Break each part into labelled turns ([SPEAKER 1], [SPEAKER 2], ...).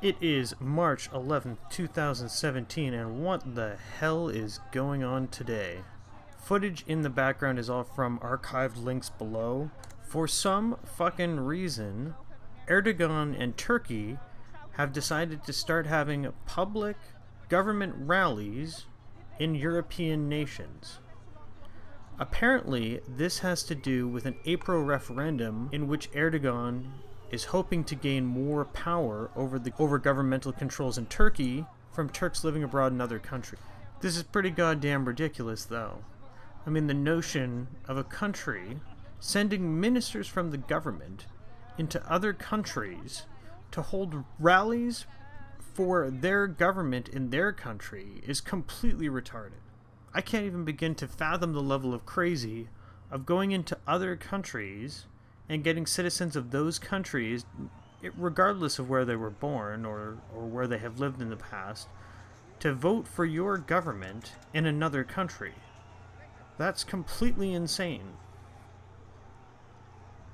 [SPEAKER 1] It is March 11th, 2017, and what the hell is going on today? Footage in the background is all from archived links below. For some fucking reason, Erdogan and Turkey have decided to start having public government rallies in European nations. Apparently, this has to do with an April referendum in which Erdogan is hoping to gain more power over governmental controls in Turkey from Turks living abroad in other countries. This is pretty goddamn ridiculous, though. I mean, the notion of a country sending ministers from the government into other countries to hold rallies for their government in their country is completely retarded. I can't even begin to fathom the level of crazy of going into other countries and getting citizens of those countries, regardless of where they were born or where they have lived in the past, to vote for your government in another country. That's completely insane.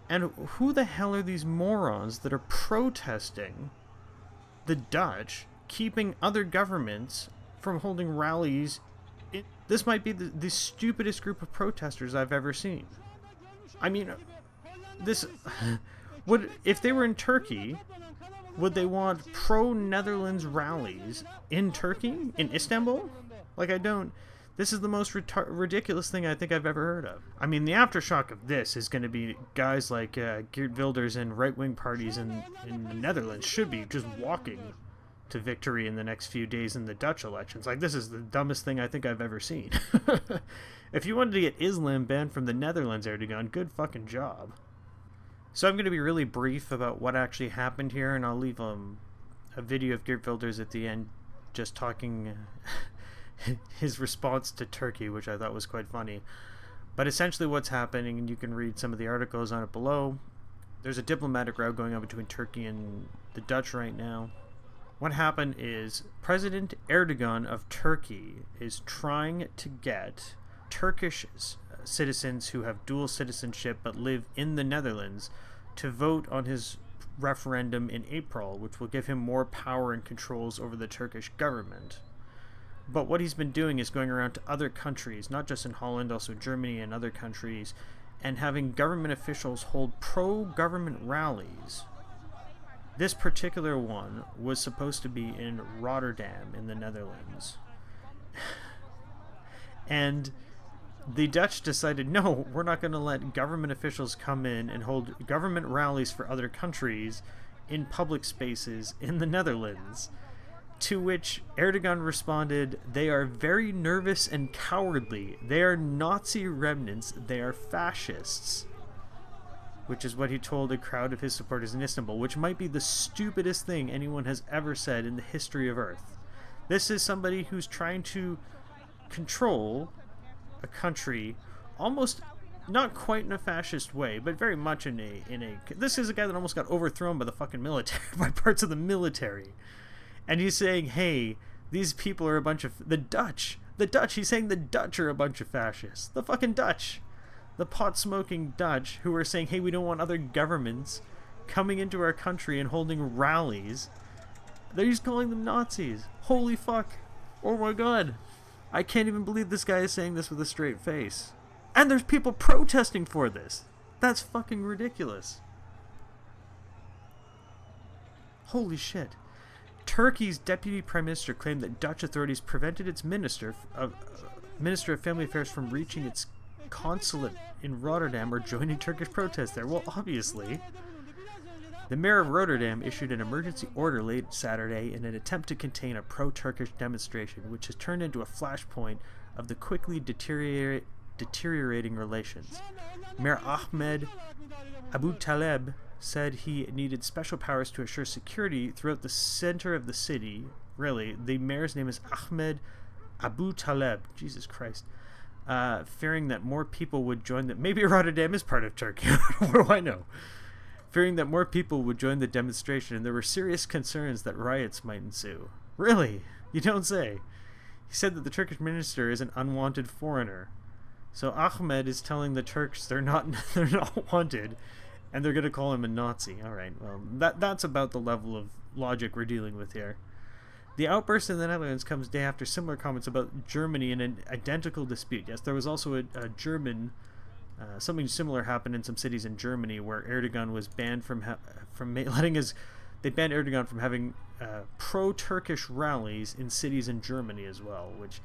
[SPEAKER 1] And who the hell are these morons that are protesting the Dutch keeping other governments from holding rallies? This might be the stupidest group of protesters I've ever seen. I mean, if they were in Turkey, would they want pro-Netherlands rallies in Turkey? In Istanbul? This is the most ridiculous thing I think I've ever heard of. I mean, the aftershock of this is going to be guys like Geert Wilders and right-wing parties in the Netherlands should be just walking to victory in the next few days in the Dutch elections. This is the dumbest thing I think I've ever seen. If you wanted to get Islam banned from the Netherlands, Erdogan, good fucking job. So I'm going to be really brief about what actually happened here, and I'll leave a video of Geert Wilders at the end just talking his response to Turkey, which I thought was quite funny. But essentially what's happening, and you can read some of the articles on it below, there's a diplomatic row going on between Turkey and the Dutch right now. What happened is President Erdogan of Turkey is trying to get Turkish citizens who have dual citizenship but live in the Netherlands to vote on his referendum in April, which will give him more power and controls over the Turkish government. But what he's been doing is going around to other countries, not just in Holland, also Germany and other countries, and having government officials hold pro-government rallies. This particular one was supposed to be in Rotterdam in the Netherlands. And the Dutch decided, no, we're not going to let government officials come in and hold government rallies for other countries in public spaces in the Netherlands. To which Erdogan responded, they are very nervous and cowardly. They are Nazi remnants. They are fascists. Which is what he told a crowd of his supporters in Istanbul, which might be the stupidest thing anyone has ever said in the history of Earth. This is somebody who's trying to control a country almost not quite in a fascist way, but very much in a this is a guy that almost got overthrown by the fucking military, by parts of the military. And he's saying, hey, these people are a bunch of the Dutch, he's saying the Dutch are a bunch of fascists. The fucking Dutch. The pot-smoking Dutch who are saying, hey, we don't want other governments coming into our country and holding rallies. They're just calling them Nazis. Holy fuck. Oh my god. I can't even believe this guy is saying this with a straight face. And there's people protesting for this. That's fucking ridiculous. Holy shit. Turkey's deputy prime minister claimed that Dutch authorities prevented its minister of family affairs from reaching its consulate in Rotterdam or joining Turkish protests there. Well, obviously. The mayor of Rotterdam issued an emergency order late Saturday in an attempt to contain a pro-Turkish demonstration, which has turned into a flashpoint of the quickly deteriorating relations. Mayor Ahmed Abu Taleb said he needed special powers to assure security throughout the center of the city. Really, the mayor's name is Ahmed Abu Taleb. Jesus Christ. Fearing that more people would join maybe Rotterdam is part of Turkey. What do I know? Fearing that more people would join the demonstration, and there were serious concerns that riots might ensue. Really? You don't say. He said that the Turkish minister is an unwanted foreigner. So Ahmed is telling the Turks they're not wanted, and they're going to call him a Nazi. All right, well, that's about the level of logic we're dealing with here. The outburst in the Netherlands comes day after similar comments about Germany in an identical dispute. Yes, there was also a German, something similar happened in some cities in Germany where Erdogan was banned they banned Erdogan from having pro-Turkish rallies in cities in Germany as well, which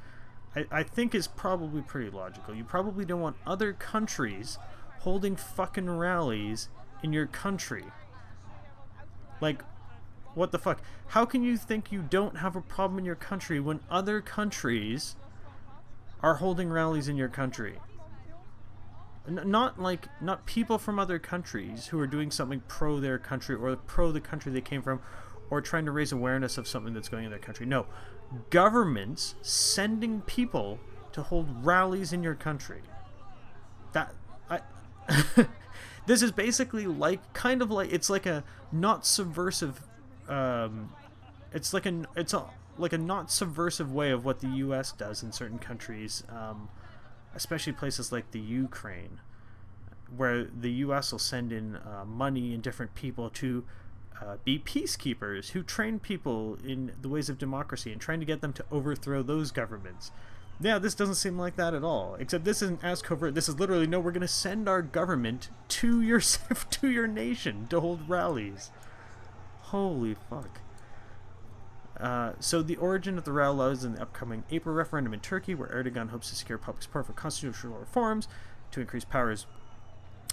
[SPEAKER 1] I think is probably pretty logical. You probably don't want other countries holding fucking rallies in your country. Like, what the fuck? How can you think you don't have a problem in your country when other countries are holding rallies in your country? Not people from other countries who are doing something pro their country or pro the country they came from, or trying to raise awareness of something that's going in their country. No, governments sending people to hold rallies in your country. This is basically it's like a not subversive. It's like a not subversive way of what the U.S. does in certain countries, especially places like the Ukraine, where the U.S. will send in money and different people to be peacekeepers who train people in the ways of democracy and trying to get them to overthrow those governments. Yeah, this doesn't seem like that at all. Except this isn't as covert. This is literally, no, we're going to send our government to your nation to hold rallies. Holy fuck. So the origin of the row lies in the upcoming April referendum in Turkey, where Erdogan hopes to secure public support for constitutional reforms to increase powers.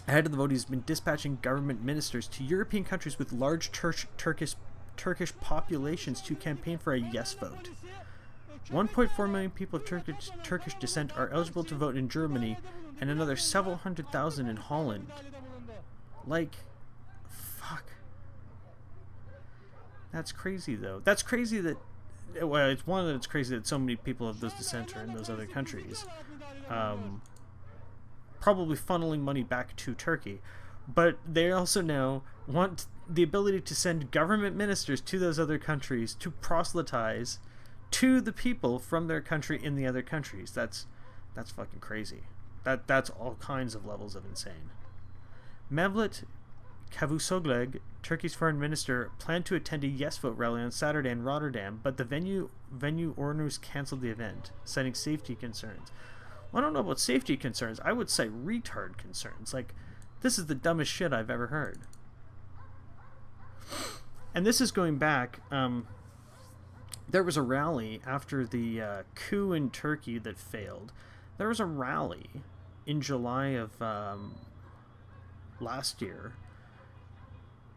[SPEAKER 1] Ahead of the vote, he's been dispatching government ministers to European countries with large Turkish populations to campaign for a yes vote. 1.4 million people of Turkish descent are eligible to vote in Germany, and another several 100,000 in Holland. Like, fuck. That's crazy, though. That's crazy that... Well, it's one that it's crazy that so many people of those descent are in those other countries. Probably funneling money back to Turkey. But they also now want the ability to send government ministers to those other countries to proselytize to the people from their country in the other countries. That's fucking crazy. That's all kinds of levels of insane. Mevlut Cavusoglu, Turkey's foreign minister, planned to attend a yes vote rally on Saturday in Rotterdam, but the venue owners canceled the event, citing safety concerns. Well, I don't know about safety concerns. I would say retard concerns. Like, this is the dumbest shit I've ever heard. And this is going back... there was a rally after the coup in Turkey that failed. There was a rally in July of last year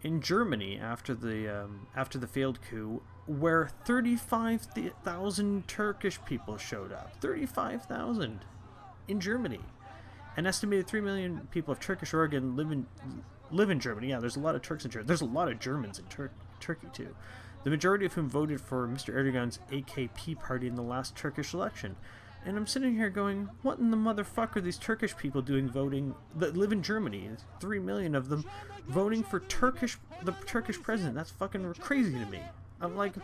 [SPEAKER 1] in Germany after the failed coup, where 35,000 Turkish people showed up. 35,000 in Germany. An estimated 3 million people of Turkish origin live in Germany. Yeah, there's a lot of Turks in Germany. There's a lot of Germans in Turkey too. The majority of whom voted for Mr. Erdogan's AKP party in the last Turkish election. And I'm sitting here going, what in the motherfucker are these Turkish people doing voting that live in Germany? 3 million of them voting for the Turkish president. That's fucking crazy to me. I'm like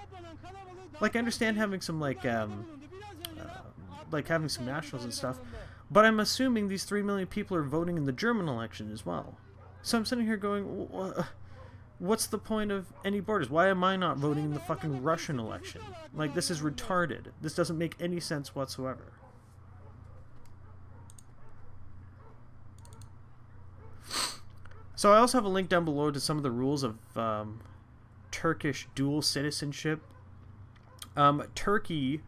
[SPEAKER 1] I understand having some having some nationals and stuff, but I'm assuming these 3 million people are voting in the German election as well. So I'm sitting here going, what's the point of any borders? Why am I not voting in the fucking Russian election? Like, this is retarded. This doesn't make any sense whatsoever. So I also have a link down below to some of the rules of Turkish dual citizenship. Turkey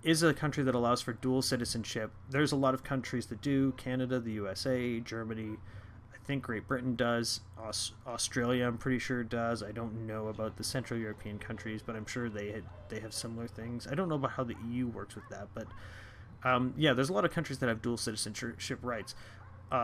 [SPEAKER 1] is a country that allows for dual citizenship. There's a lot of countries that do. Canada, the USA, Germany, I think Great Britain does. Australia, I'm pretty sure, does. I don't know about the Central European countries, but I'm sure they have similar things. I don't know about how the EU works with that, but yeah, there's a lot of countries that have dual citizenship rights.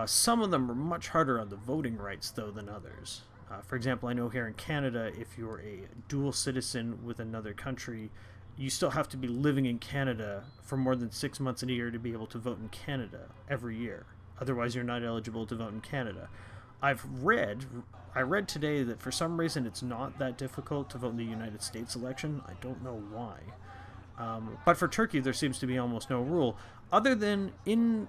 [SPEAKER 1] Some of them are much harder on the voting rights, though, than others. For example, I know here in Canada, if you're a dual citizen with another country, you still have to be living in Canada for more than 6 months in a year to be able to vote in Canada every year. Otherwise, you're not eligible to vote in Canada. I read today that for some reason it's not that difficult to vote in the United States election. I don't know why. But for Turkey, there seems to be almost no rule. Other than in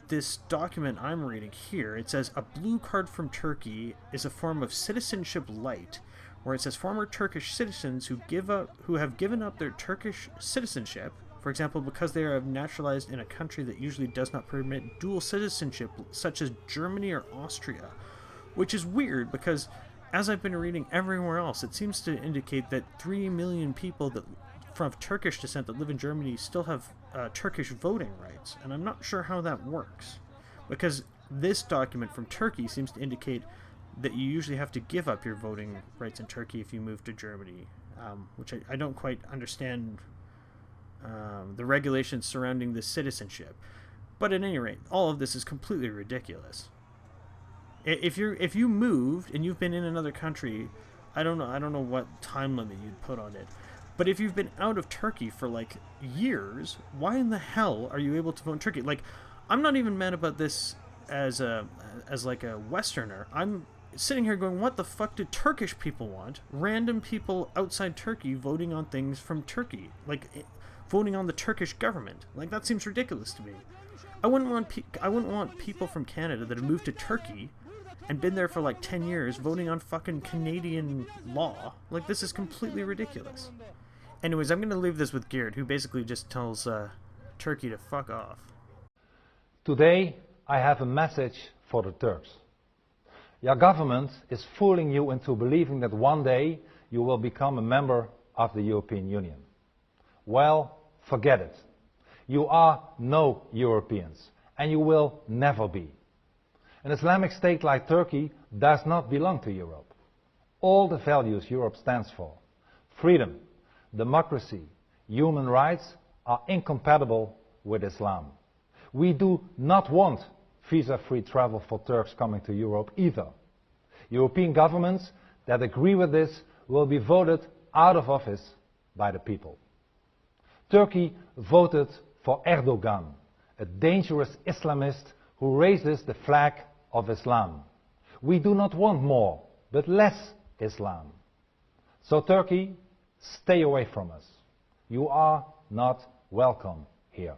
[SPEAKER 1] this document I'm reading here, it says a blue card from Turkey is a form of citizenship light, where it says former Turkish citizens who have given up their Turkish citizenship, for example, because they are naturalized in a country that usually does not permit dual citizenship, such as Germany or Austria, which is weird because, as I've been reading everywhere else, it seems to indicate that 3 million people that from Turkish descent that live in Germany still have Turkish voting rights, and I'm not sure how that works, because this document from Turkey seems to indicate that you usually have to give up your voting rights in Turkey if you move to Germany, which I don't quite understand the regulations surrounding this citizenship. But at any rate, all of this is completely ridiculous. If you moved and you've been in another country, I don't know what time limit you'd put on it, but if you've been out of Turkey for like years, why in the hell are you able to vote in Turkey? Like, I'm not even mad about this as like a Westerner. I'm sitting here going, what the fuck do Turkish people want? Random people outside Turkey voting on things from Turkey, like voting on the Turkish government. Like, that seems ridiculous to me. I wouldn't want people from Canada that have moved to Turkey and been there for like 10 years voting on fucking Canadian law. Like, this is completely ridiculous. Anyways, I'm going to leave this with Geert, who basically just tells Turkey to fuck off.
[SPEAKER 2] Today, I have a message for the Turks. Your government is fooling you into believing that one day you will become a member of the European Union. Well, forget it. You are no Europeans, and you will never be. An Islamic state like Turkey does not belong to Europe. All the values Europe stands for, freedom, democracy, human rights, are incompatible with Islam. We do not want visa-free travel for Turks coming to Europe either. European governments that agree with this will be voted out of office by the people. Turkey voted for Erdogan, a dangerous Islamist who raises the flag of Islam. We do not want more, but less Islam. So Turkey, stay away from us. You are not welcome here.